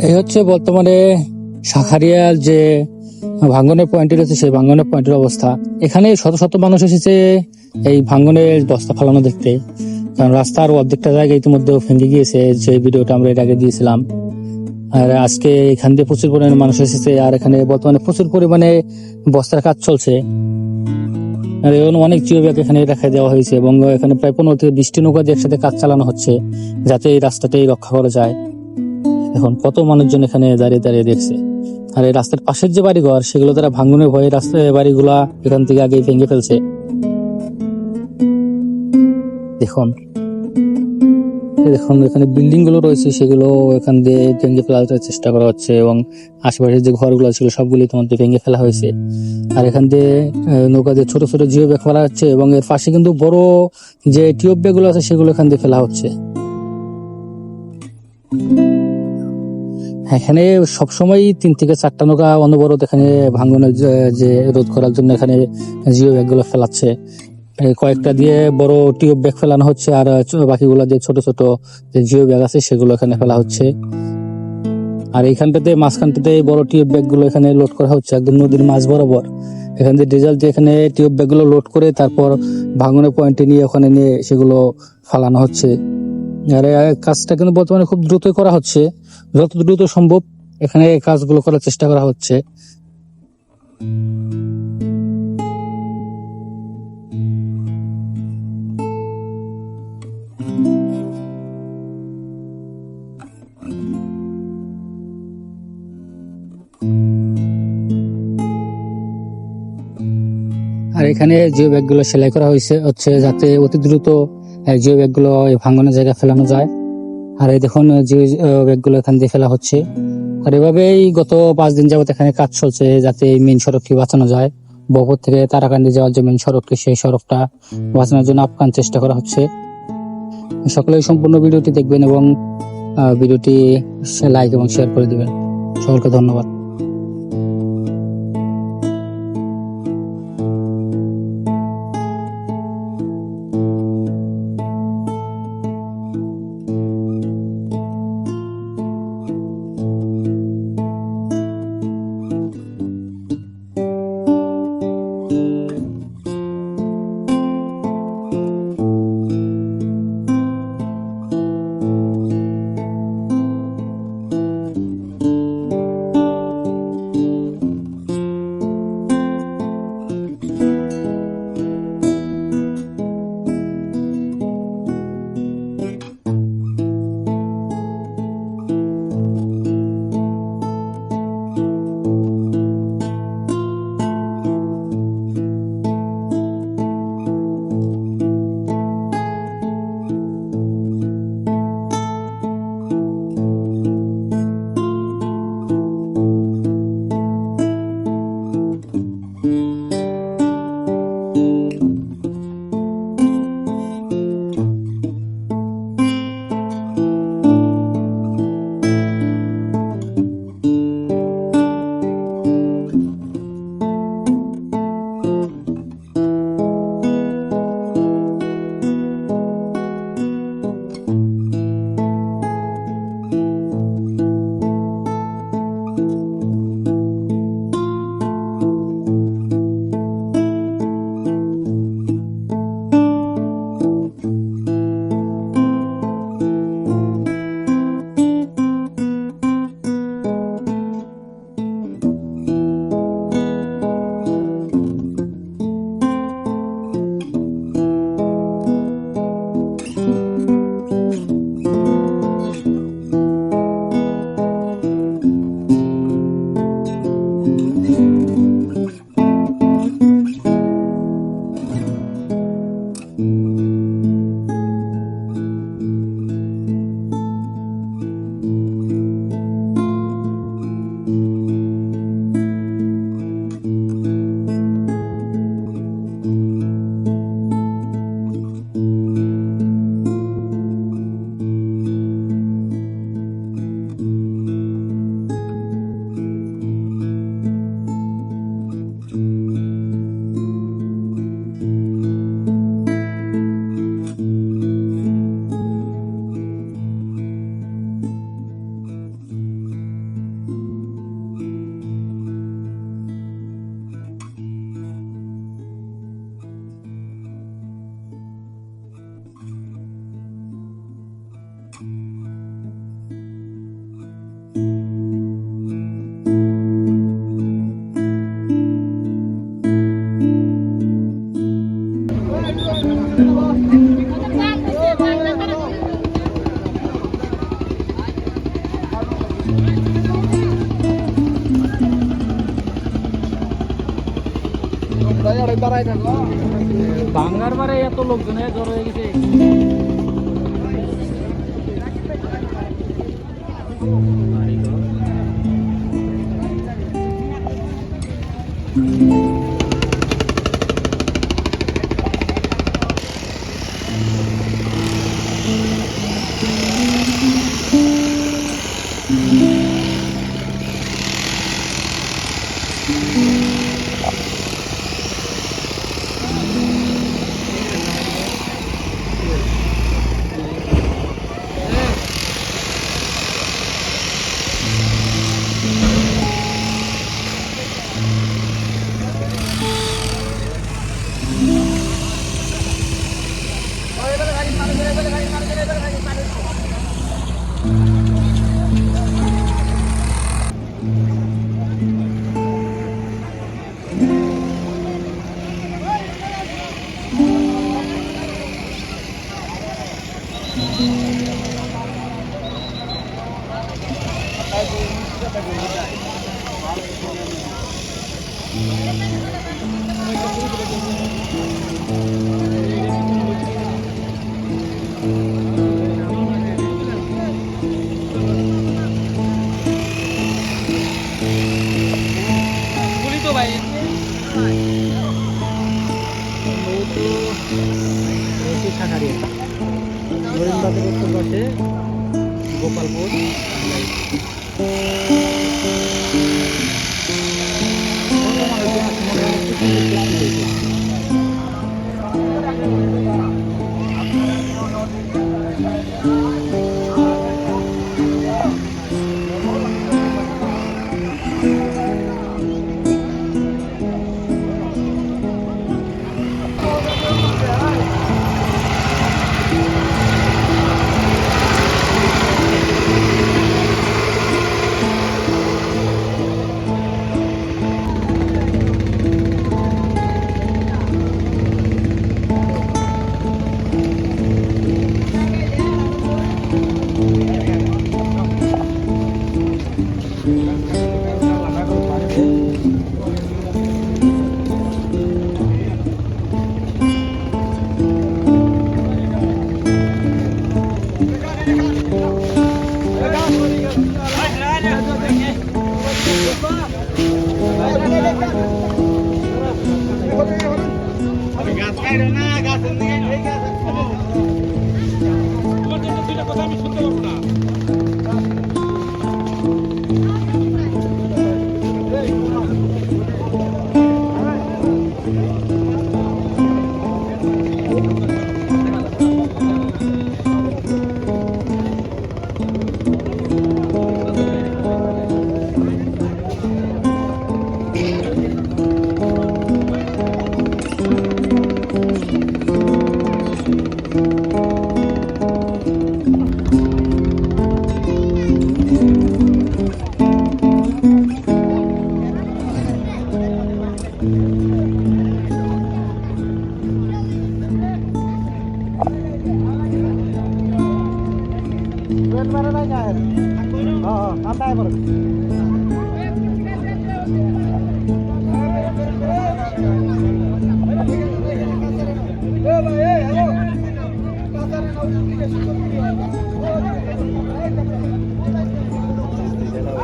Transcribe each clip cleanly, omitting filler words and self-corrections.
এই হচ্ছে বর্তমানে শাঁখারিয়ার যে ভাঙ্গনের পয়েন্টটি রয়েছে সেই ভাঙ্গনের পয়েন্টের অবস্থা। এখানে শত শত মানুষ এসেছে এই ভাঙ্গনের বস্তা ফালানো দেখতে, কারণ রাস্তার অর্ধেকটা জায়গা ইতিমধ্যে ভেঙে গিয়েছে, যে ভিডিওটা আমরা এর আগে দিয়েছিলাম। আর আজকে এখান দিয়ে প্রচুর পরিমাণে মানুষ এসেছে, আর এখানে বর্তমানে প্রচুর পরিমাণে বস্তার কাজ চলছে। আর এখন অনেক জিও ব্যাগ এখানে রেখে দেওয়া হয়েছে এবং এখানে প্রায় 15 থেকে 20টি নৌকা দিয়ে একসাথে কাজ চালানো হচ্ছে, যাতে এই রাস্তাটাই রক্ষা করা যায়। এখন কত মানুষজন এখানে দাঁড়িয়ে দাঁড়িয়ে দেখছে। আর এই রাস্তার পাশের যে বাড়িঘর, সেগুলো তারা ভাঙনের ভয়ে রাস্তায় বাড়িগুলা এখান থেকে আগে ভেঙে ফেলছে। দেখুন দেখুন এখানে বিল্ডিং গুলো রয়েছে, সেগুলো এখান দিয়ে ভেঙে ফেলার চেষ্টা করা হচ্ছে এবং আশেপাশের যে ঘরগুলো ছিল সবগুলি তোমাদের ভেঙে ফেলা হয়েছে। আর এখান দিয়ে নৌকা দিয়ে ছোট ছোট জিও ব্যাগ ফেলা হচ্ছে এবং এর পাশে কিন্তু বড় যে টিউব ব্যাগ গুলো আছে সেগুলো এখান দিয়ে ফেলা হচ্ছে। এখানে সবসময় 3 থেকে 4টা নৌকা অনবরত এখানে ভাঙনের যে রোধ করার জন্য এখানে জিও ব্যাগ গুলো ফেলাচ্ছে। কয়েকটা দিয়ে বড় টিউব ব্যাগ ফেলানো হচ্ছে, আর বাকিগুলো দিয়ে ছোট ছোট যে জিও ব্যাগ আছে সেগুলো এখানে ফেলা হচ্ছে। আর এইখানটাতে মাঝখানটাতে বড় টিউব ব্যাগ গুলো এখানে লোড করা হচ্ছে একদম নদীর মাঝ বরাবর। এখান থেকে ডিজেল দিয়ে এখানে টিউব ব্যাগ গুলো লোড করে তারপর ভাঙনের পয়েন্টে নিয়ে ওখানে নিয়ে সেগুলো ফালানো হচ্ছে। আর এই কাজটা কিন্তু বর্তমানে খুব দ্রুতই করা হচ্ছে, যত দ্রুত সম্ভব এখানে এই কাজগুলো করার চেষ্টা করা হচ্ছে। আর এখানে জিও ব্যাগ গুলো সেলাই করা হচ্ছে যাতে অতি দ্রুত জিও ব্যাগ গুলো ভাঙনের জায়গায় ফেলানো যায়। আর এই দেখুন জিও ব্যাগ গুলো এখান দিয়ে ফেলা হচ্ছে। আর এভাবেই গত 5 দিন যাবত এখানে কাজ চলছে, যাতে এই মেইন সড়কটি বাঁচানো যায়। বহর থেকে তারাকান্দি যাওয়ার যে মেইন সড়কটি, সেই সড়কটা বাঁচানোর জন্য আপ্রাণ চেষ্টা করা হচ্ছে। সকলেই সম্পূর্ণ ভিডিওটি দেখবেন এবং ভিডিওটি লাইক এবং শেয়ার করে দিবেন। সকলকে ধন্যবাদ। বাংলার বারে এত লোকজন জড়ো হয়ে গেছে। গোপালপুর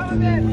Amen.